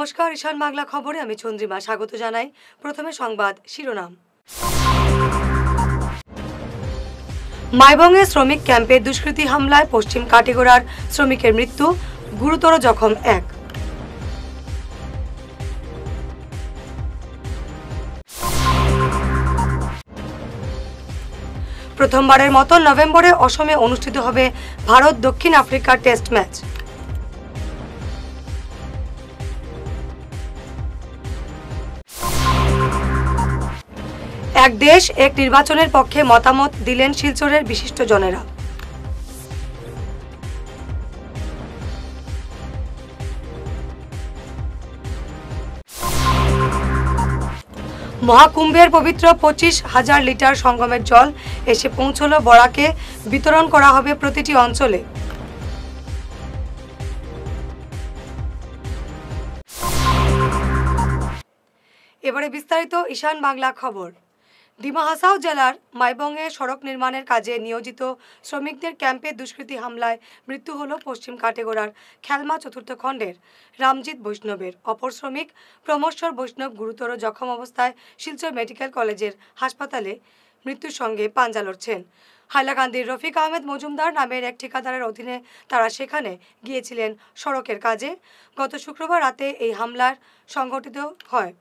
নমস্কার, ঈশান বাংলা খবরে আমি চন্দ্রিমা স্বাগত জানাই। প্রথমে সংবাদ শিরোনাম। মাইবঙ্গে শ্রমিক ক্যাম্পে দুষ্কৃতী হামলায় পশ্চিম কাটিগড়ার শ্রমিকের মৃত্যু, গুরুতর জখম এক। প্রথমবারের মতো নভেম্বরে অসমে অনুষ্ঠিত হবে ভারত দক্ষিণ আফ্রিকার টেস্ট ম্যাচ। এক দেশ এক নির্বাচনের পক্ষে মতামত দিলেন শিলচরের বিশিষ্টজনেরা। মহাকুম্ভের পবিত্র 25,000 লিটার সঙ্গমের জল এসে পৌঁছল বরাকে, বিতরণ করা হবে প্রতিটি অঞ্চলে। এবারে বিস্তারিত ঈশান বাংলা খবর। ডিমা হাসাও জেলার মাইবঙ্গে সড়ক নির্মাণের কাজে নিয়োজিত শ্রমিকদের ক্যাম্পে দুষ্কৃতী হামলায় মৃত্যু হল পশ্চিম কাটেগড়ার খেলমা চতুর্থ খণ্ডের রামজিৎ বৈষ্ণবের। অপর শ্রমিক প্রমোশ্বর বৈষ্ণব গুরুতর জখম অবস্থায় শিলচর মেডিকেল কলেজের হাসপাতালে মৃত্যুর সঙ্গে পাঞ্জা লড়ছেন। হাইলাকান্দির রফিক আহমেদ মজুমদার নামের এক ঠিকাদারের অধীনে তারা সেখানে গিয়েছিলেন সড়কের কাজে। গত শুক্রবার রাতে এই হামলার সংঘটিত হয়।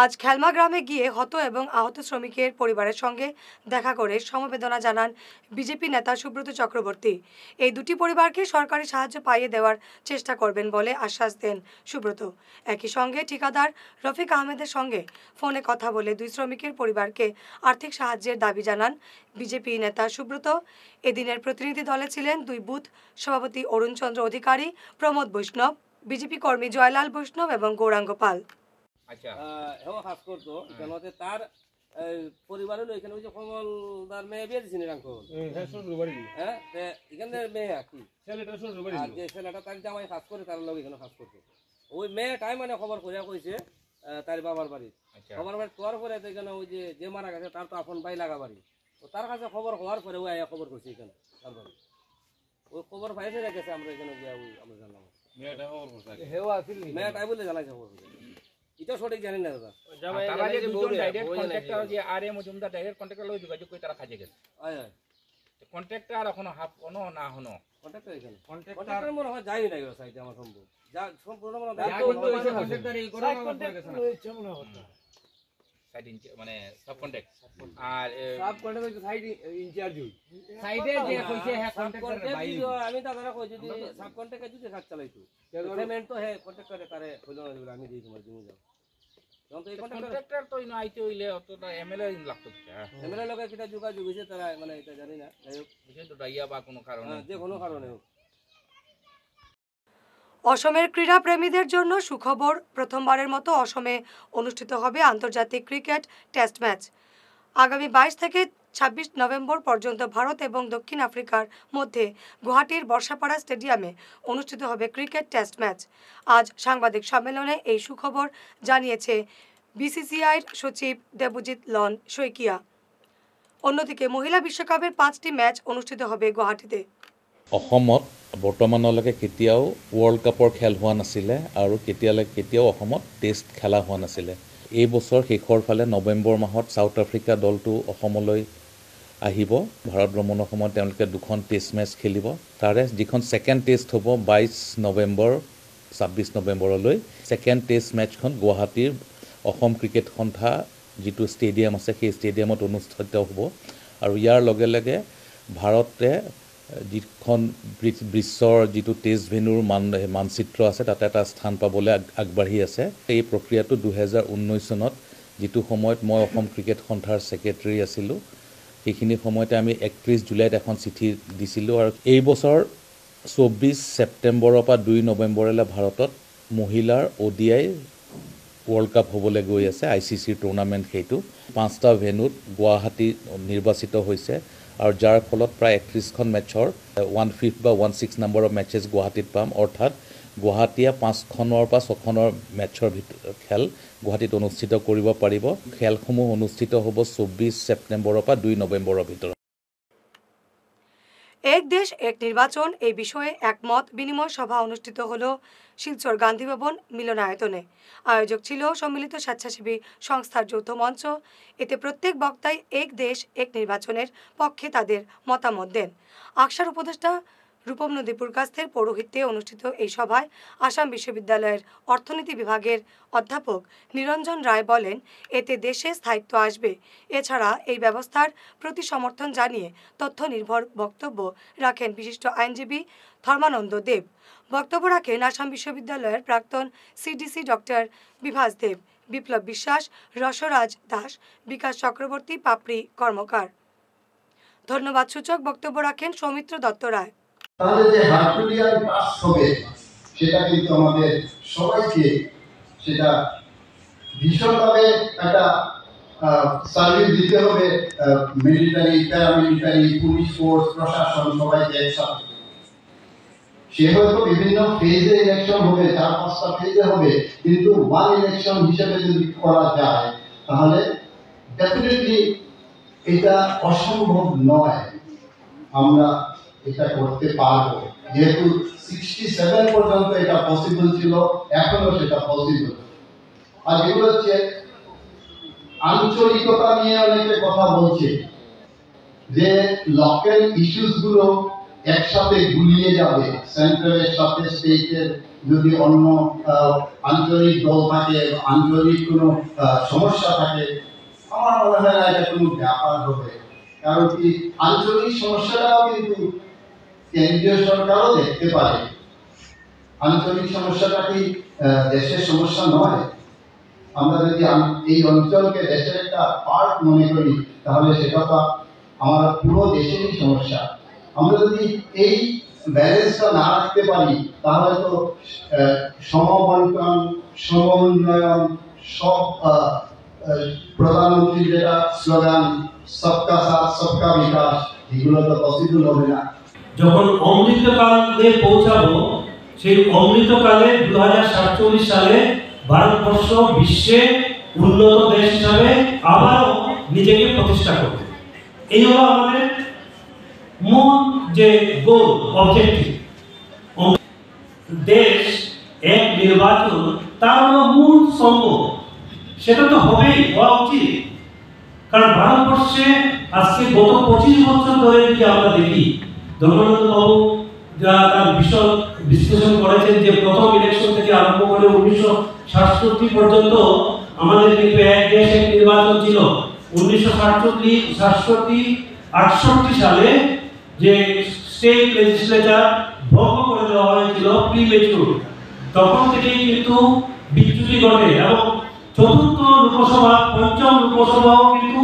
আজ খেলমা গ্রামে গিয়ে হত এবং আহত শ্রমিকের পরিবারের সঙ্গে দেখা করে সমবেদনা জানান বিজেপি নেতা সুব্রত চক্রবর্তী। এই দুটি পরিবারকে সরকারি সাহায্য পাইয়ে দেওয়ার চেষ্টা করবেন বলে আশ্বাস দেন সুব্রত। একই সঙ্গে ঠিকাদার রফিক আহমেদের সঙ্গে ফোনে কথা বলে দুই শ্রমিকের পরিবারকে আর্থিক সাহায্যের দাবি জানান বিজেপি নেতা সুব্রত। এদিনের প্রতিনিধি দলে ছিলেন দুই বুথ সভাপতি অরুণচন্দ্র অধিকারী, প্রমোদ বৈষ্ণব, বিজেপি কর্মী জয়লাল বৈষ্ণব এবং গৌরাঙ্গ পাল। আচ্ছা হেও কাজ করতো এখানে তার পরিবারের এখানে ওই যে কমলদার মেয়ে বিয়ে দিয়েছেন হ্যাঁ এখানে মেয়ে কি যে ছেলেটা তার জামাই কাজ করে তার লোক এখানে কাজ করতো। ওই মেয়েটাই মানে খবর করে কইছে তার বাবার বাড়ি বাবার বাড়ি তোয়ার পরে এখানে ওই যে মারা গেছে তার তো আপন ভাই লাগা বাড়ি, তো তার কাছে খবর হওয়ার পরে ওই আয়া খবর করছে এখানে তার বাড়ি। ওই খবর পাইছে রেখেছে আমরা এখানে গিয়া ওই আমরা জানলাম মেয়েটাই বলে জানাইছে খবর। এটা সঠিক জানি না দাদা। তারা যে দুজন ডাইরেক্ট কন্ট্রাক্টর যে আরএ মজুমদার ডাইরেক্ট কন্ট্রাক্টর লই যোগাযোগ করে তারা কাজে গেছে। আয় আয় কন্ট্রাক্টর এখনো হাফ কোনো না হনো কন্ট্রাক্টর এখানে কন্ট্রাক্টর মনে হয় যায়নি না এই সাইডে আমার সম্ভব যা সম্পূর্ণ মনে হয় কন্ট্রাক্টর এই গরম পড়ে গেছে না সাইড ইঞ্চ মানে সাব কন্ট্রাক্ট আর সাব কন্ট্রাক্টর সাইড ইনচার্জ সাইডে যে কইছে হ্যাঁ কন্ট্রাক্টর ভাই আমি দাদারা কই যদি সাব কন্ট্রাক্টর যদি কাজ চালাইতো পেমেন্ট তো হে কন্ট্রাক্টরে তারে হলো না দিলে আমি দেই তোমার দিমু যাও। যখন তো এই কন্ট্রাক্টর তো ইনো আইতে হইলে অতটা এমএলএ লাগতো এমএলএ লোকে কিটা যোগাযোগ হইছে তারা মানে এটা জানি না যাই হোক বুঝেন তো ডাইয়া বা কোনো কারণে যে কোনো কারণে হোক। অসমের ক্রীড়া প্রেমীদের জন্য সুখবর, প্রথমবারের মতো অসমে অনুষ্ঠিত হবে আন্তর্জাতিক ক্রিকেট টেস্ট ম্যাচ। আগামী 22 থেকে 26 নভেম্বর পর্যন্ত ভারত এবং দক্ষিণ আফ্রিকার মধ্যে গুয়াহাটির বর্ষাপাড়া স্টেডিয়ামে অনুষ্ঠিত হবে ক্রিকেট টেস্ট ম্যাচ। আজ সাংবাদিক সম্মেলনে এই সুখবর জানিয়েছে বিসিসিআইর সচিব দেবজিৎ লন শইকিয়া। অন্যদিকে মহিলা বিশ্বকাপের 5টি ম্যাচ অনুষ্ঠিত হবে গুৱাহাটীতে। অসমত বৰ্তমানলৈকে কেতিয়াও ৱৰ্ল্ড কাপৰ খেল হোৱা নাছিলে আৰু কেতিয়াও অসমত টেষ্ট খেলা হোৱা নাছিলে। এই বছৰ শেষৰ ফালে নৱেম্বৰ মাহত সাউথ আফ্ৰিকা দলটো অসমলৈ আহিব। ভাৰত ভ্ৰমণৰ সময়ত তেওঁলোকে 2খন টেষ্ট মেচ খেলিব। তাৰে যিখন ছেকেণ্ড টেষ্ট হ'ব 22 নৱেম্বৰ 26 নৱেম্বৰলৈ, ছেকেণ্ড টেষ্ট মেচখন গুৱাহাটীৰ অসম ক্ৰিকেট সন্থা যিটো ষ্টেডিয়াম আছে সেই ষ্টেডিয়ামত অনুষ্ঠিত হ'ব। আৰু ইয়াৰ লগে লগে ভাৰতে যিখন বিশ্বৰ যিটো টেষ্ট ভেন্যুৰ মানচিত্ৰ আছে তাতে এটা স্থান পাবলৈ আগবাঢ়ি আছে। এই প্ৰক্ৰিয়াটো 2019 চনত যিটো সময়ত মই অসম ক্ৰিকেট সন্থাৰ ছেক্ৰেটাৰী আছিলোঁ সেইখিনি সময়তে আমি 31 জুলাইত এখন চিঠি দিছিলোঁ। আৰু এই বছৰ 24 ছেপ্টেম্বৰৰ পৰা 2 নৱেম্বৰলৈ ভাৰতত মহিলাৰ ODI ৱৰ্ল্ড কাপ হ'বলৈ গৈ আছে। ICCৰ টুৰ্ণামেণ্ট সেইটো 5টা ভেন্যুত গুৱাহাটী নিৰ্বাচিত হৈছে আৰু যাৰ ফলত প্ৰায় 31খন মেচৰ 1/5 বা 1/6 নম্বৰৰ মেচেছ গুৱাহাটীত পাম। অৰ্থাৎ গুৱাহাটীয়ে 5খনৰ পৰা 6খনৰ মেচৰ খেল গুৱাহাটীত অনুষ্ঠিত কৰিব পাৰিব। খেলসমূহ অনুষ্ঠিত হ'ব 24 ছেপ্টেম্বৰৰ পৰা 2 নৱেম্বৰৰ ভিতৰত। এক দেশ এক নির্বাচন এই বিষয়ে একমত বিনিময় সভা অনুষ্ঠিত হলো শিলচর গান্ধী ভবন মিলনায়তনে। আয়োজক ছিল সম্মিলিত স্বেচ্ছাসেবী সংস্থার যৌথ মঞ্চ। এতে প্রত্যেক বক্তাই এক দেশ এক নির্বাচনের পক্ষে তাদের মতামত দেন। আকসার উপদেষ্টা রূপম নদী পুরকাস্তের পৌরোহিত্যে অনুষ্ঠিত এই সভায় আসাম বিশ্ববিদ্যালয়ের অর্থনীতি বিভাগের অধ্যাপক নিরঞ্জন রায় বলেন, এতে দেশে স্থায়িত্ব আসবে। এছাড়া এই ব্যবস্থার প্রতি সমর্থন জানিয়ে তথ্য নির্ভর বক্তব্য রাখেন বিশিষ্ট আইনজীবী ধর্মানন্দ দেব। বক্তব্য রাখেন আসাম বিশ্ববিদ্যালয়ের প্রাক্তন সিডিসি ডক্টর বিভাস দেব, বিপ্লব বিশ্বাস, রসরাজ দাস, বিকাশ চক্রবর্তী, পাপড়ি কর্মকার। ধন্যবাদ সূচক বক্তব্য রাখেন সৌমিত্র দত্ত রায়। তাহলে যে হার্কুলিয়ান টাস্ক হবে সেটা কিন্তু আমাদের সবাইকে সেটা ভীষণভাবে একটা সার্ভিস দিতে হবে। মিলিটারি, প্যারামিলিটারি, পুলিশ ফোর্স, প্রশাসন সবাইকে একসাথে। সে হয়তো বিভিন্ন ফেজে ইলেকশন হবে, 4-5টা ফেজে হবে, কিন্তু ওয়ান ইলেকশন হিসেবে যদি করা যায় তাহলে ডেফিনেটলি এটা অসম্ভব নয়, আমরা এটা করতে পারবো। যেহেতু 67 পর্যন্ত এটা পসিবল ছিল, এখনো সেটা পসিবল। আর যেগুলো হচ্ছে আঞ্চলিকতা নিয়ে অনেকে কথা বলছে যে লোকাল ইস্যুস গুলো একসাথে গুলিয়ে যাবে, সেন্ট্রালের সাথে স্টেটের যদি অন্য আঞ্চলিক দল থাকে, আঞ্চলিক কোনো সমস্যা থাকে, আমার মনে হয় না এটা কোনো ব্যাপার হবে। কারণ কি আঞ্চলিক সমস্যাটাও কিন্তু কেন্দ্রীয় সরকারও দেখতে পারে। আঞ্চলিক সমস্যাটা কি দেশের সমস্যা নয়? আমরা যদি এই অঞ্চলকে দেশের একটা পার্ট মনে করি তাহলে সেটা তো আমার পুরো দেশেরই সমস্যা। আমরা যদি এই ব্যালেন্সটা না রাখতে পারি তাহলে তো সমবন্টন, সমন্বয়ন, সব প্রধানমন্ত্রীর যেটা স্লোগান সবকা সাথ সবকা বিকাশ, এগুলো তো পসিবল হবে না। যখন অমৃতকালে পৌঁছাবো, সেই অমৃতকালে 2047 সালে ভারতবর্ষ বিশ্বে উন্নত দেশ হিসাবে আবারও নিজেকে প্রতিষ্ঠা করবে। এই হলো আমাদের মূল যে গোল, অবজেক্টিভ। দেশ এক নির্বাচন তার হলো মূল স্তম্ভ, সেটা তো হবেই, হওয়া উচিত। কারণ ভারতবর্ষে আজকে গত 25 বছর ধরে যদি আমরা দেখি, ধর্মানন্দ বাবু যা তার বিশদ বিশ্লেষণ করেছেন যে প্রথম ইলেকশন থেকে আরম্ভ করে 1967 পর্যন্ত আমাদের কিন্তু এক দেশ এক নির্বাচন ছিল। 1967-68 সালে যে স্টেট লেজিসলেচার ভঙ্গ করে দেওয়া হয়েছিল প্রিমেচুর, তখন থেকেই কিন্তু বিচ্যুতি ঘটে এবং চতুর্থ লোকসভা, পঞ্চম লোকসভাও কিন্তু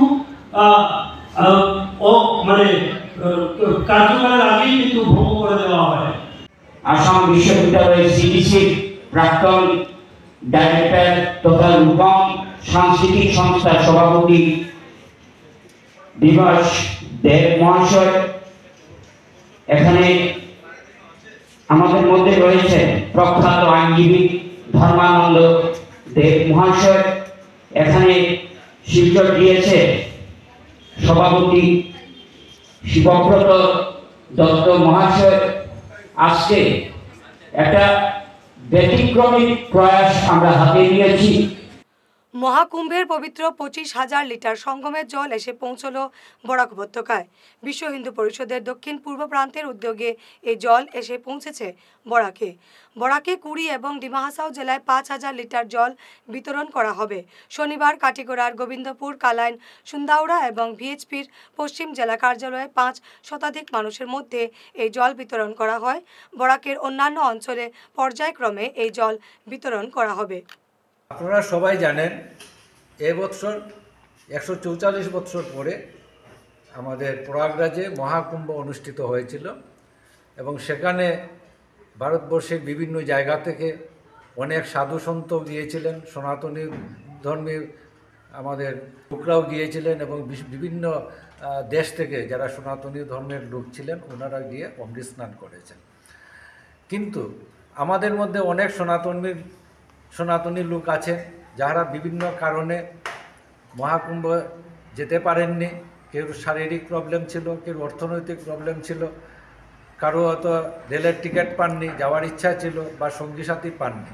কার্যকালের আগেই কিন্তু ভঙ্গ করে দেওয়া হয়। আসাম বিশ্ববিদ্যালয়ের সিডিসির প্রাক্তন ডাইরেক্টর তথা রূপম সাংস্কৃতিক সংস্থার সভাপতি বিভাস দেব মহাশয়, এখানে আমাদের মধ্যে রয়েছে প্রখ্যাত আইনজীবী ধর্মানন্দ দেব মহাশয়, এখানে শিলচর দিয়েছে সভাপতি শিবব্রত দত্ত মহাশয়। আজকে একটা ব্যতিক্রমী প্রয়াস আমরা হাতে নিয়েছি। মহাকুম্ভের পবিত্র 25,000 লিটার সঙ্গমের জল এসে পৌঁছল বরাক উপত্যকায়। বিশ্ব হিন্দু পরিষদের দক্ষিণ পূর্ব প্রান্তের উদ্যোগে এই জল এসে পৌঁছেছে বরাকে। বরাকে কুড়ি এবং ডিমা হাসাও জেলায় 5,000 লিটার জল বিতরণ করা হবে। শনিবার কাটিগড়ার গোবিন্দপুর, কালাইন, সুন্দাউড়া এবং ভিএইচপির পশ্চিম জেলা কার্যালয়ে 5 শতাধিক মানুষের মধ্যে এই জল বিতরণ করা হয়। বরাকের অন্যান্য অঞ্চলে পর্যায়ক্রমে এই জল বিতরণ করা হবে। আপনারা সবাই জানেন এবছর 144 বছর পরে আমাদের প্রয়াগরাজে মহাকুম্ভ অনুষ্ঠিত হয়েছিল এবং সেখানে ভারতবর্ষের বিভিন্ন জায়গা থেকে অনেক সাধু সন্ত গিয়েছিলেন, সনাতনী ধর্মী আমাদের লোকরাও গিয়েছিলেন এবং বিভিন্ন দেশ থেকে যারা সনাতনী ধর্মের লোক ছিলেন ওনারা গিয়ে অমৃত স্নান করেছেন। কিন্তু আমাদের মধ্যে অনেক সনাতনী লোক আছে যারা বিভিন্ন কারণে মহাকুম্ভ যেতে পারেননি। কেউ শারীরিক প্রবলেম ছিল, কেউ অর্থনৈতিক প্রবলেম ছিল, কারো হয়তো রেলের টিকিট পাননি, যাওয়ার ইচ্ছা ছিল, বা সঙ্গী সাথী পাননি।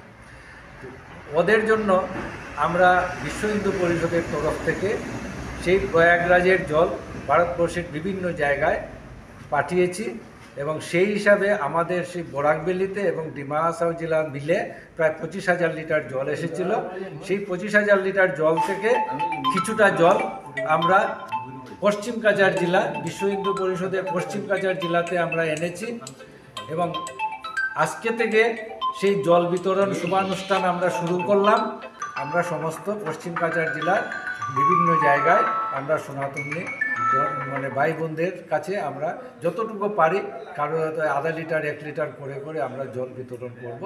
ওদের জন্য আমরা বিশ্ব হিন্দু পরিষদের তরফ থেকে সেই প্রয়াগরাজের জল ভারতবর্ষের বিভিন্ন জায়গায় পাঠিয়েছি এবং সেই হিসাবে আমাদের সেই বরাকবেলিতে এবং ডিমা হাসাও জেলা মিলে প্রায় 25,000 লিটার জল এসেছিল। সেই 25,000 লিটার জল থেকে কিছুটা জল আমরা পশ্চিম কাছাড় জেলা, বিশ্ব হিন্দু পরিষদের পশ্চিম কাছাড় জেলাতে আমরা এনেছি এবং আজকে থেকে সেই জল বিতরণ শুভানুষ্ঠান আমরা শুরু করলাম। আমরা সমস্ত পশ্চিম কাছাড় জেলার বিভিন্ন জায়গায় আমরা সনাতনী মানে ভাই বোনদের কাছে আমরা যতটুকু পারি, কারো হয়তো আধা লিটার 1 লিটার করে করে আমরা জল বিতরণ করব।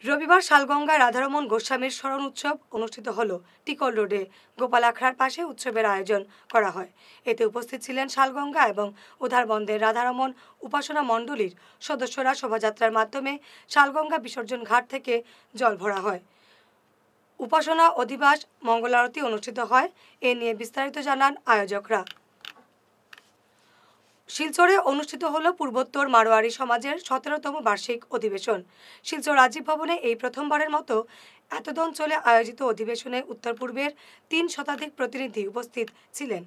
রবিবার শালগঙ্গায় রাধারমণ গোস্বামীর স্মরণ উৎসব অনুষ্ঠিত হলো। টিকল রোডে গোপাল আখড়ার পাশে উৎসবের আয়োজন করা হয়। এতে উপস্থিত ছিলেন শালগঙ্গা এবং উধারবন্দের রাধারমণ উপাসনা মণ্ডলীর সদস্যরা। শোভাযাত্রার মাধ্যমে শালগঙ্গা বিসর্জন ঘাট থেকে জল ভরা হয়। উপাসনা অধিবাস মঙ্গলারতি অনুষ্ঠিত হয়। এ নিয়ে বিস্তারিত জানান আয়োজকরা। শিলচরে অনুষ্ঠিত হল পূর্বোত্তর মারোয়ারি সমাজের 17তম বার্ষিক অধিবেশন। শিলচর রাজীব ভবনে এই প্রথমবারের মতো এতদ অঞ্চলে আয়োজিত অধিবেশনে উত্তর পূর্বের 3 শতাধিক প্রতিনিধি উপস্থিত ছিলেন।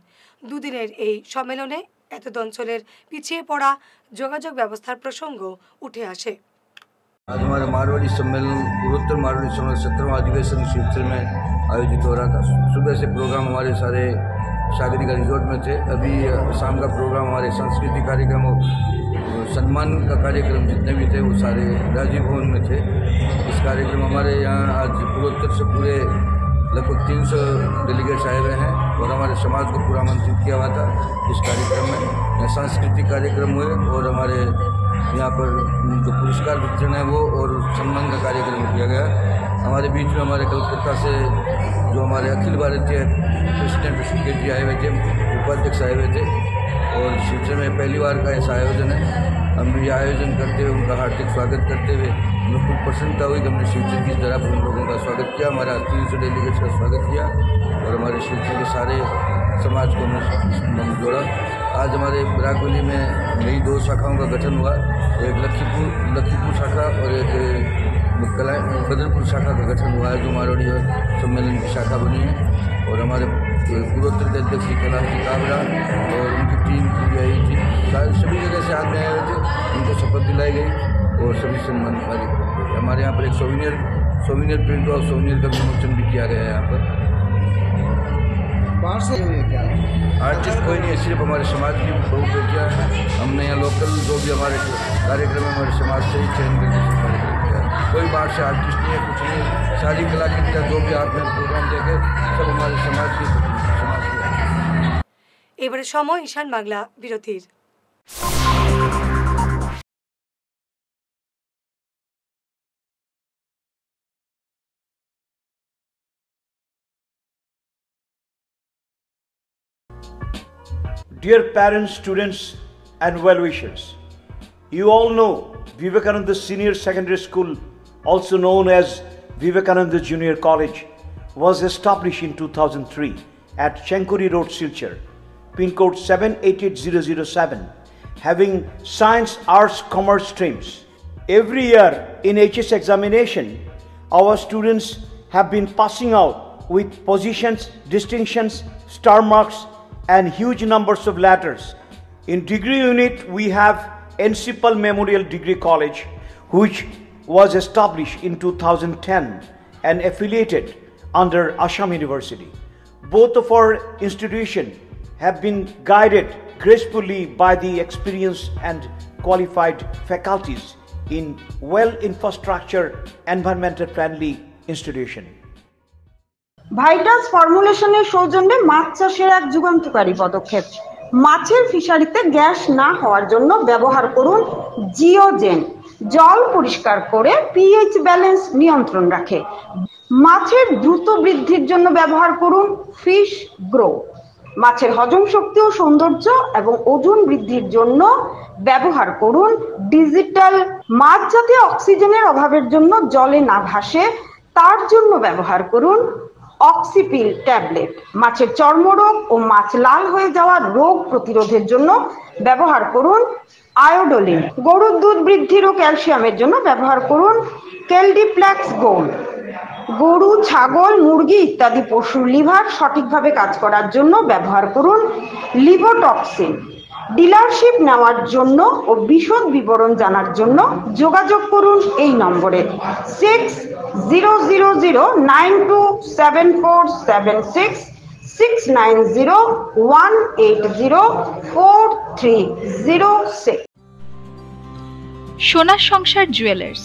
দুদিনের এই সম্মেলনে এতদ অঞ্চলের পিছিয়ে পড়া যোগাযোগ ব্যবস্থার প্রসঙ্গ উঠে আসে। आज हमारे मारवाड़ी सम्मेलन पूर्वोत्तर मारवाड़ी सम्मेलन 17वां अधिवेशन शिलचर में आयोजित हो रहा था। सुबह से प्रोग्राम हमारे सारे सागरिका रिजॉर्ट में थे। अभी शाम का प्रोग्राम हमारे सांस्कृतिक कार्यक्रम और सम्मान का कार्यक्रम जितने भी थे वो सारे राजीव भवन में थे। इस कार्यक्रम हमारे यहाँ आज पूर्वोत्तर से पूरे लगभग 300 डेलीगेट्स आए हुए हैं और हमारे समाज को पूरा आमंत्रित किया हुआ था इस कार्यक्रम में। यहाँ सांस्कृतिक कार्यक्रम हुए और हमारे यहाँ पर जो पुरस्कार वितरण है वो और सम्मान का कार्यक्रम किया गया। हमारे बीच में हमारे कलकत्ता से जो हमारे अखिल भारतीय प्रेसिडेंट ऋषिकेश जी आए हुए थे, उपाध्यक्ष आए हुए थे और शिलचर में पहली बार का ऐसा आयोजन है। हम ये आयोजन करते हुए उनका हार्दिक स्वागत करते हुए हमें खूब प्रसन्नता हुई कि हमने शिलचर की तरफ उन लोगों का स्वागत किया, हमारा 300 डेलीगेट्स का स्वागत किया और हमारे शिलचर के सारे समाज को हमने जोड़ा। आज हमारे बराकबली में नई 2 शाखाओं का गठन हुआ, एक लखीपुर शाखा और एक बदरपुर शाखा का गठन हुआ है जो मारवाड़ी सम्मेलन की शाखा बनी है। और हमारे पूर्वोत्तर के अध्यक्ष कैलाश जी काबरा और उनकी टीम की आई थी, सभी जगह से आदमी आए हुए थे, उनको शपथ दिलाई गई और सभी सम्मान कार्यक्रम। हमारे यहाँ पर एक सोविनियर प्रिंट और सोविनियर का विमोचन भी किया गया है। यहाँ पर आर्टिस्ट कोई नहीं है, सिर्फ हमारे समाज की बहु बेटियाँ हैं। हमने यहाँ लोकल जो भी हमारे कार्यक्रम है हमारे समाज से ही चयन करके कार्यक्रम किया है। कोई बाहर से आर्टिस्ट नहीं है, कुछ नहीं। सारी कलाकृतियाँ जो भी आपने प्रोग्राम देखे सब हमारे समाज की। এবারে সময় ঈশান বাংলা বিরতির। Dear parents, students and well-wishers, you all know Vivekananda Senior Secondary School, also known as Vivekananda Junior College, was established in 2003 at Chenkuri Road, Silchar, pin code 788007, having science, arts, commerce streams. Every year in HS examination, our students have been passing out with positions, distinctions, star marks, and huge numbers of letters. In degree unit, we have Encipal Memorial Degree College, which was established in 2010 and affiliated under Assam University. Both of our institutions have been guided gracefully by the experienced and qualified faculties in well-infrastructure, environmental-friendly institution. Vital ফর্মুলেশনের সৌজন্যে মাছ চাষের এক যুগান্তকারী পদক্ষেপ। মাছের ফিশারিতে gas না হওয়ার জন্য ব্যবহার করুন জিওজেন। জল পরিষ্কার করে পিএইচ ব্যালেন্স নিয়ন্ত্রণ রাখে। মাছের দ্রুত বৃদ্ধির জন্য ব্যবহার করুন ফিশ গ্রো। মাছের হজম শক্তি ও সৌন্দর্য এবং ওজন বৃদ্ধির জন্য ব্যবহার করুন ডিজিটাল। মাছ যাতে অক্সিজেনের অভাবের জন্য জলে না ভাসে তার জন্য ব্যবহার করুন অক্সিপিল ট্যাবলেট মাছের চর্মরোগ ও মাছ লাল হয়ে যাওয়া রোগ প্রতিরোধের জন্য ব্যবহার করুন আয়োডোলিন। গরুর দুধ বৃদ্ধির ও ক্যালসিয়ামের জন্য ব্যবহার করুন কেলডিপ্লেক্স গোল্ড। গরু, ছাগল, মুরগি ইত্যাদি পশুর লিভার সঠিকভাবে কাজ করার জন্য ব্যবহার করুন লিভোটক্সিন। ডিলারশিপ নেওয়ার জন্য ও বিশদ বিবরণ জানার জন্য যোগাযোগ করুন এই নম্বরে 6000927476 6901804306। সোনার সংসার জুয়েলার্স,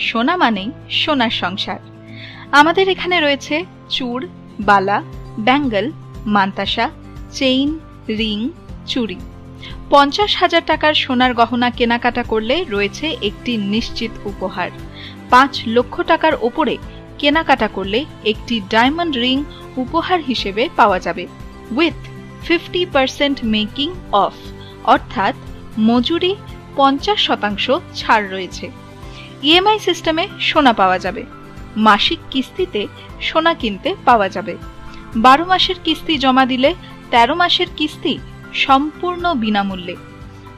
সোনা মানেই সোনার সংসার। আমাদের এখানে রয়েছে চূড়, বালা, ব্যাঙ্গল, মান্তাসা, চেইন, রিং, চুড়ি। 50,000 টাকার সোনার গহনা কেনাকাটা করলে রয়েছে একটি নিশ্চিত উপহার। 5 লক্ষ টাকার ওপরে কেনাকাটা করলে একটি ডায়মন্ড রিং উপহার হিসেবে পাওয়া যাবে উইথ 50% মেকিং অফ, অর্থাৎ মজুরি 50% ছাড় রয়েছে। ইএমআই সিস্টেমে সোনা পাওয়া যাবে। মাসিক কিস্তিতে সোনা কিনতে পাওয়া যাবে। 12 মাসের কিস্তি জমা দিলে 13 মাসের কিস্তি সম্পূর্ণ বিনামূল্যে।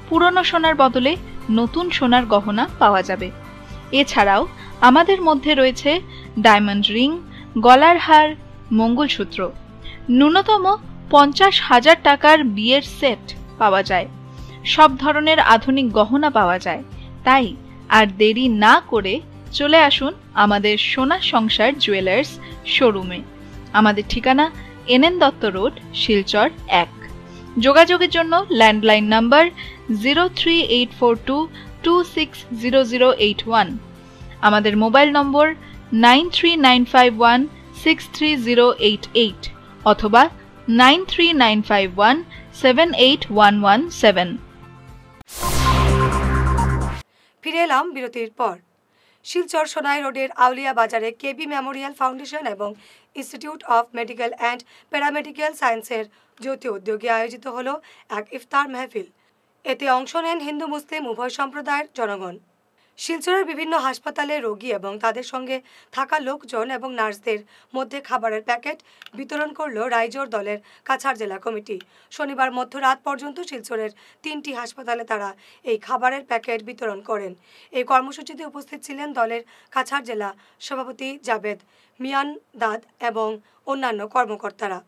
পুরনো সোনার বদলে নতুন সোনার গহনা পাওয়া যাবে। এছাড়াও আমাদের মধ্যে রয়েছে ডায়মন্ড রিং, গলার হার, মঙ্গলসূত্র। ন্যূনতম 50,000 টাকার বিয়ের সেট পাওয়া যায়। সব ধরনের আধুনিক গহনা পাওয়া যায়। তাই আর দেরি না করে চলে আসুন আমাদের সোনা সংসার জুয়েলার্স শোরুমে। আমাদের ঠিকানা NN দত্ত রোড, শিলচর 1। যোগাযোগের জন্য ল্যান্ডলাইন নাম্বার 03842260081, আমাদের মোবাইল নম্বর 9395163088 অথবা 9395178117। ফিরে এলাম বিরতির পর। শিলচর সোনাই রোডের আউলিয়া বাজারে কেবি মেমোরিয়াল ফাউন্ডেশন এবং institute of medical and paramedical সায়েন্সের যৌথ উদ্যোগে আয়োজিত হলো এক ইফতার মেহফিল। এতে অংশ নেন হিন্দু মুসলিম উভয় সম্প্রদায়ের জনগণ। শিলচরের বিভিন্ন হাসপাতালে রোগী এবং তাদের সঙ্গে থাকা লোকজন এবং নার্সদের মধ্যে খাবারের প্যাকেট বিতরণ করল রাইজোর দলের কাছাড় জেলা কমিটি। শনিবার মধ্যরাত পর্যন্ত শিলচরের 3টি হাসপাতালে তারা এই খাবারের প্যাকেট বিতরণ করেন। এই কর্মসূচিতে উপস্থিত ছিলেন দলের কাছাড় জেলা সভাপতি জাবেদ মিয়ানদাদ এবং অন্যান্য কর্মকর্তারা।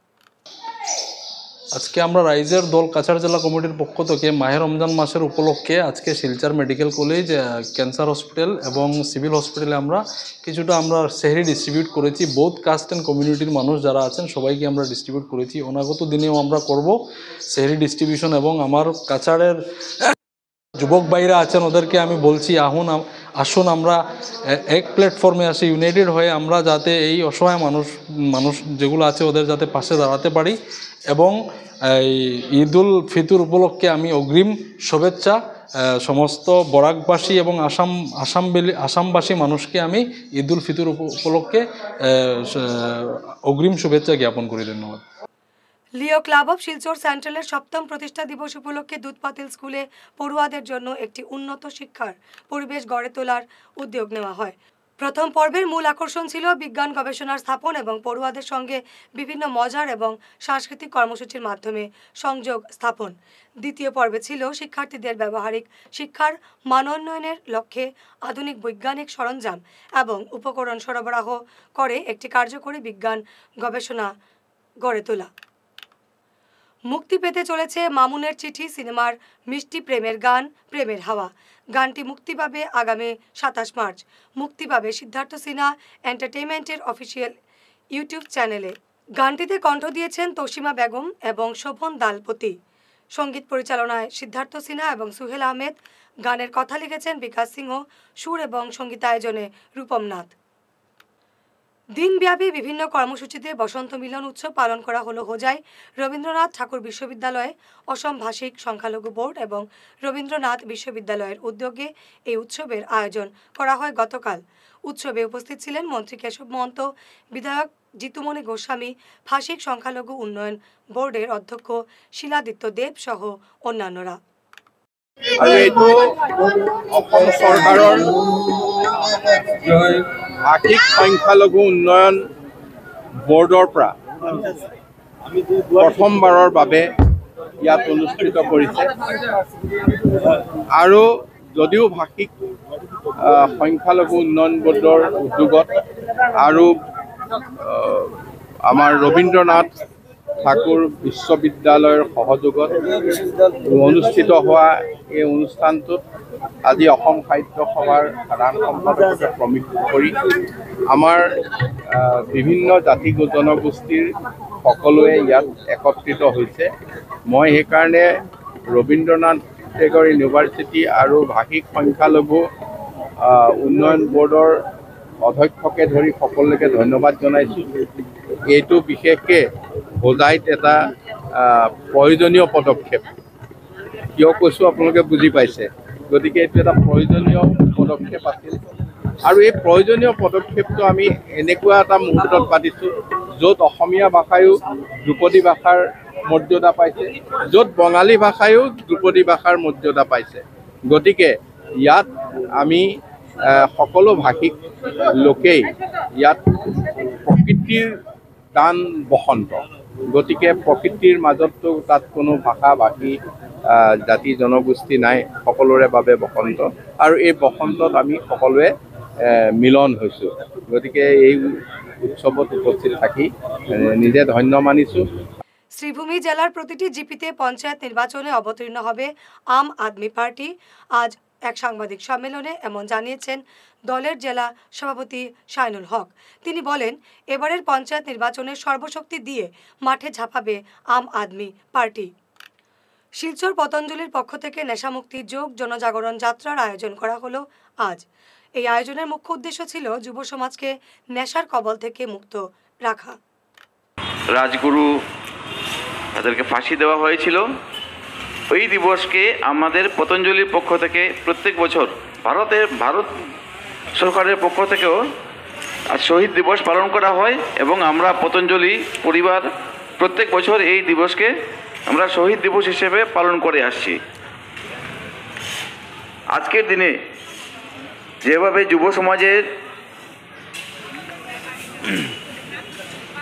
আজকে আমরা রাইজের দল কাছাড় জেলা কমিটির পক্ষ থেকে মাহে রমজান মাসের উপলক্ষে আজকে Silchar medical college, cancer hospital এবং সিভিল হসপিটালে আমরা কিছুটা সেহরি ডিস্ট্রিবিউট করেছি। বোথ কাস্ট অ্যান্ড কমিউনিটির মানুষ যারা আছেন সবাইকে আমরা ডিস্ট্রিবিউট করেছি। অনাগত দিনেও আমরা করব সেহরি ডিস্ট্রিবিউশন। এবং আমার কাছাড়ের যুবক ভাইরা আছেন ওদেরকে আমি বলছি আসুন আমরা এক প্ল্যাটফর্মে আসি, ইউনাইটেড হয়ে আমরা যাতে এই অসহায় মানুষ যেগুলো আছে ওদের যাতে পাশে দাঁড়াতে পারি। এবং ঈদুল ফিতর উপলক্ষে আমি অগ্রিম শুভেচ্ছা সমস্ত বরাকবাসী এবং আসামবাসী মানুষকে আমি ঈদুল ফিতর উপলক্ষে অগ্রিম শুভেচ্ছা জ্ঞাপন করি। ধন্যবাদ। লিও ক্লাব অফ শিলচর সেন্ট্রালের 7ম প্রতিষ্ঠা দিবস উপলক্ষে দুধপাতিল স্কুলে পড়ুয়াদের জন্য একটি উন্নত শিক্ষার পরিবেশ গড়ে তোলার উদ্যোগ নেওয়া হয়। প্রথম পর্বের মূল আকর্ষণ ছিল বিজ্ঞান গবেষণার স্থাপন এবং পড়ুয়াদের সঙ্গে বিভিন্ন মজার এবং সাংস্কৃতিক কর্মসূচির মাধ্যমে সংযোগ স্থাপন। দ্বিতীয় পর্বে ছিল শিক্ষার্থীদের ব্যবহারিক শিক্ষার মানোন্নয়নের লক্ষ্যে আধুনিক বৈজ্ঞানিক সরঞ্জাম এবং উপকরণ সরবরাহ করে একটি কার্যকরী বিজ্ঞান গবেষণা গড়ে তোলা। মুক্তি পেতে চলেছে মামুনের চিঠি সিনেমার মিষ্টি প্রেমের গান প্রেমের হাওয়া। গানটি মুক্তি পাবে আগামী 27 মার্চ। মুক্তি পাবে সিদ্ধার্থ সিনহা এন্টারটেইনমেন্টের অফিসিয়াল ইউটিউব চ্যানেলে। গানটিতে কণ্ঠ দিয়েছেন তসিমা বেগম এবং শোভন দালপতি। সঙ্গীত পরিচালনায় সিদ্ধার্থ সিনহা এবং সুহেল আহমেদ। গানের কথা লিখেছেন বিকাশ সিংহ, সুর এবং সঙ্গীতায়োজনে রূপম নাথ। দিনব্যাপী বিভিন্ন কর্মসূচিতে বসন্ত মিলন উৎসব পালন করা হলো হোজাই রবীন্দ্রনাথ ঠাকুর বিশ্ববিদ্যালয়ে। অসম ভাষিক সংখ্যালঘু বোর্ড এবং রবীন্দ্রনাথ বিশ্ববিদ্যালয়ের উদ্যোগে এই উৎসবের আয়োজন করা হয় গতকাল। উৎসবে উপস্থিত ছিলেন মন্ত্রী কেশব মহন্ত, বিধায়ক জিতুমণি গোস্বামী, ভাষিক সংখ্যালঘু উন্নয়ন বোর্ডের অধ্যক্ষ শিলাদিত্য দেব সহ অন্যান্যরা। ভাষিক সংখ্যালঘু উন্নয়ন বৰ্ডৰ পৰা প্ৰথমবাৰৰ বাবে ইয়াত অনুষ্ঠিত কৰিছে আৰু যদিও ভাষিক সংখ্যালঘু উন্নয়ন বৰ্ডৰ উদ্যোগত আৰু আমাৰ ৰবীন্দ্ৰনাথ ঠাকুৰ বিশ্ববিদ্যালয়ৰ সহযোগত অনুষ্ঠিত হোৱা এই অনুষ্ঠানটোত আজি অসম সাহিত্য সভাৰ সাধাৰণ সম্পাদকে প্ৰমুখ কৰি আমাৰ বিভিন্ন জাতি জনগোষ্ঠীৰ সকলোৱে ইয়াত একত্ৰিত হৈছে। মই সেইকাৰণে ৰবীন্দ্ৰনাথ টেগৰ ইউনিভাৰ্চিটি আৰু ভাষিক সংখ্যালঘু উন্নয়ন বৰ্ডৰ অধ্যক্ষকে ধৰি সকলোকে ধন্যবাদ জনাইছোঁ। এইটো বিশেষকৈ হোজাইত এটা প্ৰয়োজনীয় পদক্ষেপ। কিয় কৈছোঁ আপোনালোকে বুজি পাইছে। গতিকে এইটো এটা প্ৰয়োজনীয় পদক্ষেপ আছিল আৰু এই প্ৰয়োজনীয় পদক্ষেপটো আমি এনেকুৱা এটা মুহূৰ্তত পাতিছোঁ য'ত অসমীয়া ভাষায়ো ধ্ৰুপদী ভাষাৰ মৰ্যাদা পাইছে, য'ত বঙালী ভাষায়ো ধ্ৰুপদী ভাষাৰ মৰ্যাদা পাইছে। গতিকে ইয়াত আমি সকলো ভাষিক লোকেই ইয়াত প্ৰকৃতিৰ দান বসন্ত। গতিকে প্ৰকৃতিৰ মাজততো তাত কোনো ভাষা ভাষী জাতি জনগোষ্ঠী নাই, সকলোৰে বাবে বসন্ত আৰু এই বসন্তত আমি সকলোৱে মিলন হৈছোঁ। গতিকে এই উৎসৱত উপস্থিত থাকি নিজে ধন্য মানিছোঁ। শ্রীভূমি জেলার প্রতিটি জিপিতে পঞ্চায়েত নির্বাচনে অবতীর্ণ হবে আম আদমি পার্টি। আজ এক সাংবাদিক সম্মেলনে এমন জানিয়েছেন দলের জেলা সভাপতি শাইনুল হক। তিনি বলেন, এবারের পঞ্চায়েত নির্বাচনে সর্বশক্তি দিয়ে মাঠে ঝাঁপাবে আম আদমি পার্টি। শিলচর পতঞ্জলির পক্ষ থেকে নেশামুক্তি যোগ জনজাগরণ যাত্রার আয়োজন করা হলো আজ। এই আয়োজনের মুখ্য উদ্দেশ্য ছিল যুব সমাজকে নেশার কবল থেকে মুক্ত রাখা। রাজগুরু তাদেরকে ফাঁসি দেওয়া হয়েছিল। ওই দিবসকে আমাদের পতঞ্জলির পক্ষ থেকে প্রত্যেক বছর ভারত সরকারের পক্ষ থেকেও শহীদ দিবস পালন করা হয় এবং আমরা পতঞ্জলি পরিবার প্রত্যেক বছর এই দিবসকে আমরা শহীদ দিবস হিসেবে পালন করে আসছি। আজকের দিনে যেভাবে যুব সমাজের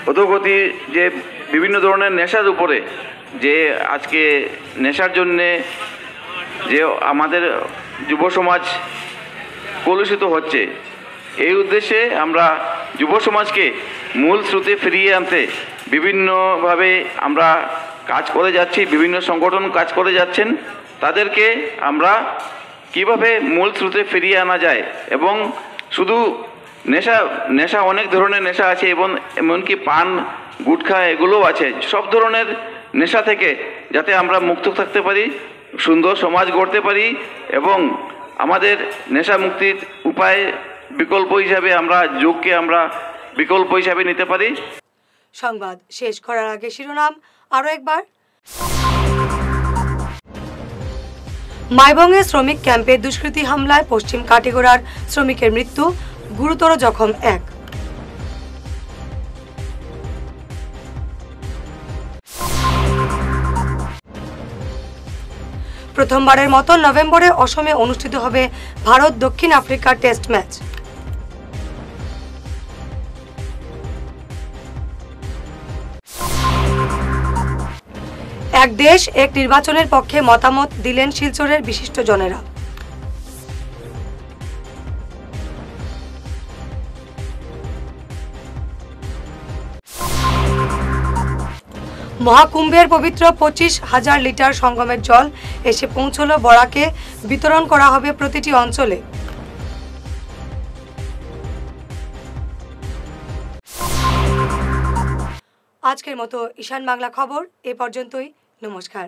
অধোগতি, যে বিভিন্ন ধরনের নেশার উপরে যে আজকে নেশার জন্যে যে আমাদের যুব সমাজ কলুষিত হচ্ছে, এই উদ্দেশ্যে আমরা যুব সমাজকে মূল স্রোতে ফিরিয়ে আনতে বিভিন্নভাবে আমরা কাজ করে যাচ্ছি। বিভিন্ন সংগঠন কাজ করে যাচ্ছেন। তাদেরকে আমরা কিভাবে মূল স্রোতে ফিরিয়ে আনা যায় এবং শুধু নেশা অনেক ধরনের নেশা আছে এবং এমনকি পান গুটখা এগুলোও আছে। সব ধরনের নেশা থেকে যাতে আমরা মুক্ত থাকতে পারি, সুন্দর সমাজ গড়তে পারি এবং আমাদের নেশা মুক্তির উপায় বিকল্প হিসাবে আমরা যোগকে আমরা বিকল্প হিসাবে নিতে পারি। সংবাদ শেষ করার আগে শিরোনাম আরো একবার। মাইবঙ্গে শ্রমিক ক্যাম্পে দুষ্কৃতী হামলায় পশ্চিম কাটিগড়ার শ্রমিকের মৃত্যু, গুরুতর জখম এক। প্রথমবারের মতো নভেম্বরে অসমে অনুষ্ঠিত হবে ভারত দক্ষিণ আফ্রিকার টেস্ট ম্যাচ। এক দেশ এক নির্বাচনের পক্ষে মতামত দিলেন শিলচরের বিশিষ্টজনেরা। মহাকুম্ভের পবিত্র 25,000 লিটার সঙ্গমের জল এসে পৌঁছলো বরাকে, বিতরণ করা হবে প্রতিটি অঞ্চলে। আজকের মতো ঈশান বাংলা খবর এ পর্যন্তই। নমস্কার।